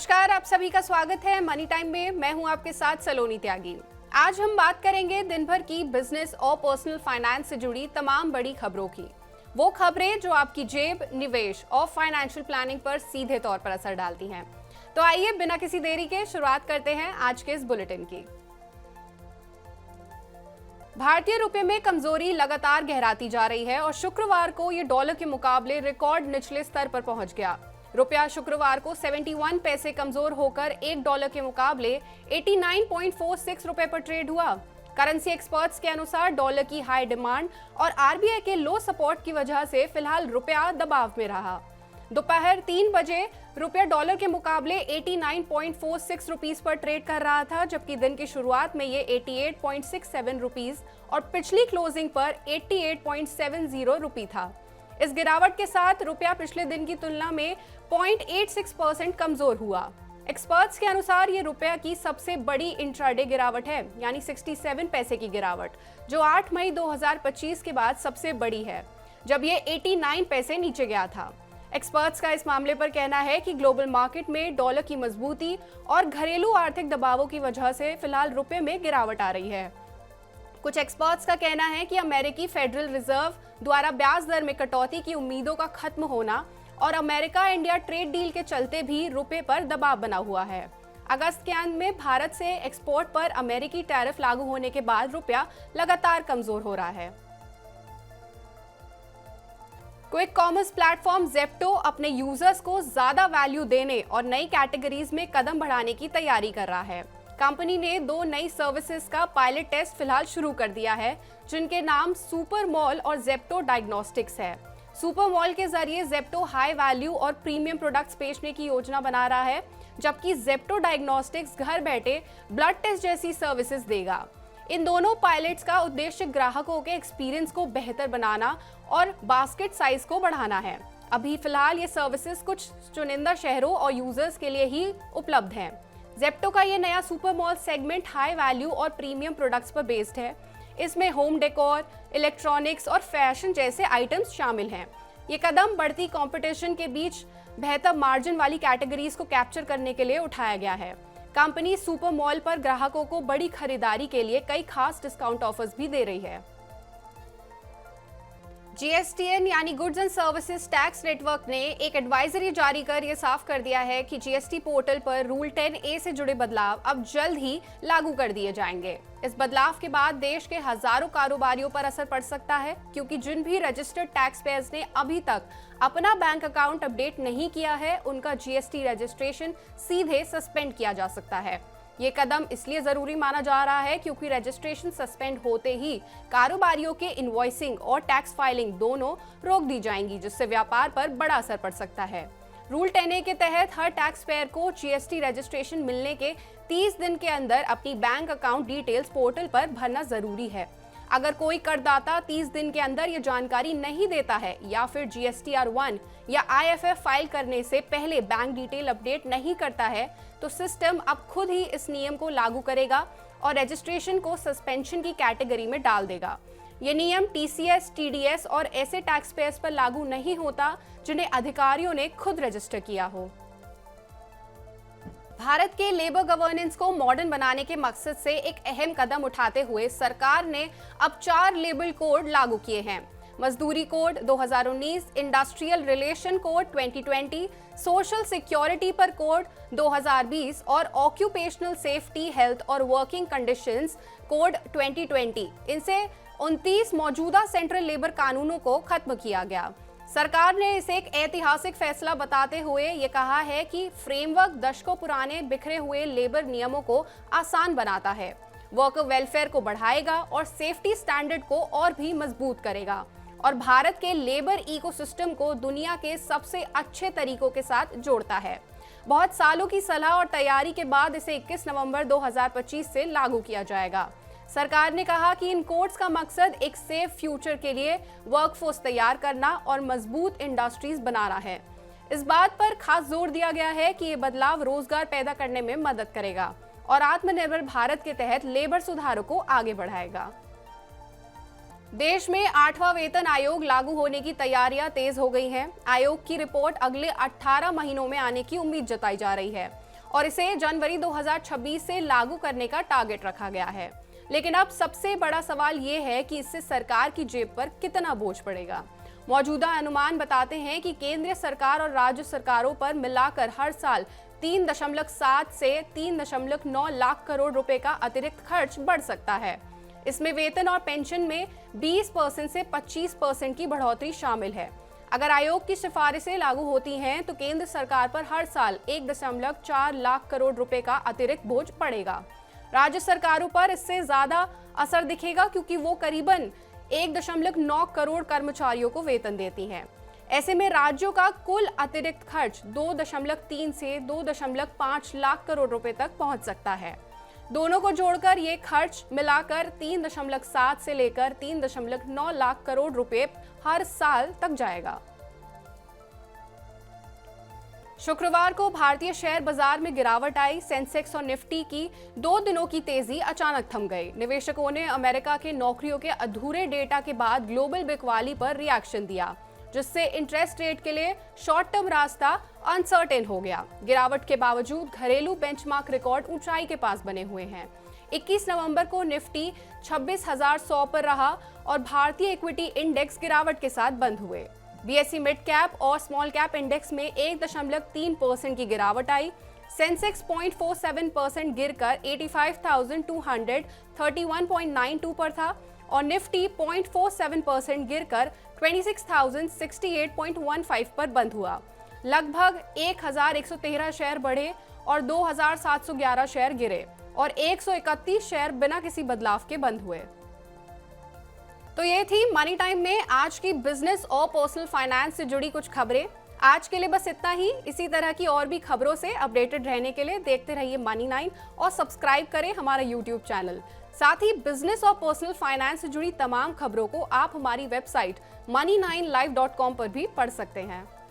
नमस्कार, आप सभी का स्वागत है मनी टाइम में। मैं हूं आपके साथ सलोनी त्यागी। आज हम बात करेंगे दिन भर की बिजनेस और पर्सनल फाइनेंस से जुड़ी तमाम बड़ी खबरों की। वो खबरें जो आपकी जेब, निवेश और फाइनेंशियल प्लानिंग पर सीधे तौर पर असर डालती हैं। तो आइए बिना किसी देरी के शुरुआत करते हैं आज के इस बुलेटिन की। भारतीय रुपए में कमजोरी लगातार गहराती जा रही है और शुक्रवार को ये डॉलर के मुकाबले रिकॉर्ड निचले स्तर पर पहुंच गया। रुपया शुक्रवार को 71 पैसे कमजोर होकर $1 के मुकाबले 89.46 रुपए पर ट्रेड हुआ। करेंसी एक्सपर्ट्स के अनुसार डॉलर की हाई डिमांड और आरबीआई के लो सपोर्ट की वजह से फिलहाल रुपया दबाव में रहा। दोपहर 3 बजे रुपया डॉलर के मुकाबले 89.46 रुपीस पर ट्रेड कर रहा था, जबकि दिन की शुरुआत में ये 88.67 रुपीस और पिछली क्लोजिंग पर 88.70 रुपी था। इस गिरावट के साथ रुपया पिछले दिन की तुलना में 0.86% कमजोर हुआ। एक्सपर्ट्स के अनुसार ये रुपया की सबसे बड़ी इंट्राडे गिरावट है, यानी 67 पैसे की गिरावट, जो 8 मई 2025 के बाद सबसे बड़ी है, जब ये 89 पैसे नीचे गया था। एक्सपर्ट्स का इस मामले पर कहना है कि ग्लोबल मार्केट में डॉलर की मजबूती और घरेलू आर्थिक दबावों की वजह से फिलहाल रुपये में गिरावट आ रही है। कुछ एक्सपर्ट्स का कहना है कि अमेरिकी फेडरल रिजर्व द्वारा ब्याज दर में कटौती की उम्मीदों का खत्म होना और अमेरिका इंडिया ट्रेड डील के चलते भी रुपये पर दबाव बना हुआ है। अगस्त के अंत में भारत से एक्सपोर्ट पर अमेरिकी टैरिफ लागू होने के बाद रुपया लगातार कमजोर हो रहा है। क्विक कॉमर्स प्लेटफॉर्म ज़ेप्टो अपने यूजर्स को ज्यादा वैल्यू देने और नई कैटेगरीज में कदम बढ़ाने की तैयारी कर रहा है। कंपनी ने 2 नई सर्विसेज का पायलट टेस्ट फिलहाल शुरू कर दिया है, जिनके नाम सुपर मॉल और ज़ेप्टो डायग्नोस्टिक्स है। सुपर मॉल के जरिए ज़ेप्टो हाई वैल्यू और प्रीमियम प्रोडक्ट्स बेचने की योजना बना रहा है, जबकि ज़ेप्टो डायग्नोस्टिक्स घर बैठे ब्लड टेस्ट जैसी सर्विसेज देगा। इन दोनों पायलट्स का उद्देश्य ग्राहकों के एक्सपीरियंस को बेहतर बनाना और बास्केट साइज को बढ़ाना है। अभी फिलहाल ये सर्विसेज कुछ चुनिंदा शहरों और यूजर्स के लिए ही उपलब्ध हैं। ज़ेप्टो का ये नया super mall segment high value और प्रीमियम प्रोडक्ट्स पर बेस्ड है। इसमें होम डेकोर, इलेक्ट्रॉनिक्स और फैशन जैसे आइटम्स शामिल हैं। ये कदम बढ़ती कंपटीशन के बीच बेहतर मार्जिन वाली कैटेगरीज को कैप्चर करने के लिए उठाया गया है। कंपनी सुपर मॉल पर ग्राहकों को बड़ी खरीदारी के लिए कई खास डिस्काउंट ऑफर्स भी दे रही है। जीएसटीएन यानी goods and services tax network ने एक एडवाइजरी जारी कर यह साफ कर दिया है कि जीएसटी पोर्टल पर रूल 10A से जुड़े बदलाव अब जल्द ही लागू कर दिए जाएंगे। इस बदलाव के बाद देश के हजारों कारोबारियों पर असर पड़ सकता है, क्योंकि जिन भी रजिस्टर्ड टैक्स पेयर्स ने अभी तक अपना बैंक अकाउंट अपडेट नहीं किया है, उनका जीएसटी रजिस्ट्रेशन सीधे सस्पेंड किया जा सकता है। ये कदम इसलिए जरूरी माना जा रहा है क्योंकि रजिस्ट्रेशन सस्पेंड होते ही कारोबारियों के इनवॉइसिंग और टैक्स फाइलिंग दोनों रोक दी जाएंगी, जिससे व्यापार पर बड़ा असर पड़ सकता है। रूल 10A के तहत हर टैक्स पेयर को जीएसटी रजिस्ट्रेशन मिलने के 30 दिन के अंदर अपनी बैंक अकाउंट डिटेल्स पोर्टल पर भरना जरूरी है। अगर कोई करदाता 30 दिन के अंदर ये जानकारी नहीं देता है या फिर GSTR1 या IFF फाइल करने से पहले बैंक डिटेल अपडेट नहीं करता है, तो सिस्टम अब खुद ही इस नियम को लागू करेगा और रजिस्ट्रेशन को सस्पेंशन की कैटेगरी में डाल देगा। ये नियम TCS, TDS और ऐसे टैक्स पेयर्स पर लागू नहीं होता जिन्हें अधिकारियों ने खुद रजिस्टर किया हो। भारत के लेबर गवर्नेंस को मॉडर्न बनाने के मकसद से एक अहम कदम उठाते हुए सरकार ने अब 4 लेबर कोड लागू किए हैं। मजदूरी code 2019, industrial relation code 2020, social security पर कोड 2020 और ऑक्यूपेशनल सेफ्टी, हेल्थ और वर्किंग कंडीशंस कोड 2020। इनसे 29 मौजूदा सेंट्रल लेबर कानूनों को खत्म किया गया। सरकार ने इसे एक ऐतिहासिक फैसला बताते हुए ये कहा है कि फ्रेमवर्क दशकों पुराने बिखरे हुए लेबर नियमों को आसान बनाता है, वर्कर वेलफेयर को बढ़ाएगा और सेफ्टी स्टैंडर्ड को और भी मजबूत करेगा और भारत के लेबर इकोसिस्टम को दुनिया के सबसे अच्छे तरीकों के साथ जोड़ता है। बहुत सालों की सलाह और तैयारी के बाद इसे 21 नवंबर 2025 से लागू किया जाएगा। सरकार ने कहा कि इन कोड्स का मकसद एक सेफ फ्यूचर के लिए वर्कफोर्स तैयार करना और मजबूत इंडस्ट्रीज बनाना है। इस बात पर खास जोर दिया गया है कि ये बदलाव रोजगार पैदा करने में मदद करेगा और आत्मनिर्भर भारत के तहत लेबर सुधारों को आगे बढ़ाएगा। देश में 8वां वेतन आयोग लागू होने की तैयारियां तेज हो गई हैं। आयोग की रिपोर्ट अगले 18 महीनों में आने की उम्मीद जताई जा रही है और इसे जनवरी 2026 से लागू करने का टारगेट रखा गया है। लेकिन अब सबसे बड़ा सवाल ये है कि इससे सरकार की जेब पर कितना बोझ पड़ेगा। मौजूदा अनुमान बताते हैं कि केंद्रीय सरकार और राज्य सरकारों पर मिलाकर हर साल 3.7 से 3.9 लाख करोड़ रुपए का अतिरिक्त खर्च बढ़ सकता है। इसमें वेतन और पेंशन में 20% से 25% की बढ़ोतरी शामिल है। अगर आयोग की सिफारिशें लागू होती हैं तो केंद्र सरकार पर हर साल 1.4 लाख करोड़ रुपए का अतिरिक्त बोझ पड़ेगा। राज्य सरकारों पर इससे ज्यादा असर दिखेगा क्योंकि वो करीबन 1.9 करोड़ कर्मचारियों को वेतन देती हैं। ऐसे में राज्यों का कुल अतिरिक्त खर्च 2.3 से 2.5 लाख करोड़ रुपए तक पहुंच सकता है। दोनों को जोड़कर ये खर्च मिलाकर 3.7 से लेकर 3.9 लाख करोड़ रुपए हर साल तक जाएगा। शुक्रवार को भारतीय शेयर बाजार में गिरावट आई। सेंसेक्स और निफ्टी की 2 दिनों की तेजी अचानक थम गई। निवेशकों ने अमेरिका के नौकरियों के अधूरे डेटा के बाद ग्लोबल बिकवाली पर रिएक्शन दिया, जिससे इंटरेस्ट रेट के लिए शॉर्ट टर्म रास्ता अनसर्टेन हो गया। गिरावट के बावजूद घरेलू बेंचमार्क रिकॉर्ड ऊंचाई के पास बने हुए हैं। 21 नवंबर को निफ्टी 26,100 पर रहा और भारतीय इक्विटी इंडेक्स गिरावट के साथ बंद हुए। बीएसई मिड कैप और स्मॉल कैप इंडेक्स में 1.3% की गिरावट आई। सेंसेक्स 0.47% गिरकर 85,231.92 पर था और निफ्टी 0.47% गिरकर 26,068.15 पर बंद हुआ। लगभग 1,113 शेयर बढ़े और 2,711 शेयर गिरे और 131 शेयर बिना किसी बदलाव के बंद हुए। तो ये थी मनी टाइम में आज की बिजनेस और पर्सनल फाइनेंस से जुड़ी कुछ खबरें। आज के लिए बस इतना ही। इसी तरह की और भी खबरों से अपडेटेड रहने के लिए देखते रहिए मनी 9 और सब्सक्राइब करें हमारा यूट्यूब चैनल। साथ ही बिजनेस और पर्सनल फाइनेंस से जुड़ी तमाम खबरों को आप हमारी वेबसाइट money9live.com पर भी पढ़ सकते हैं।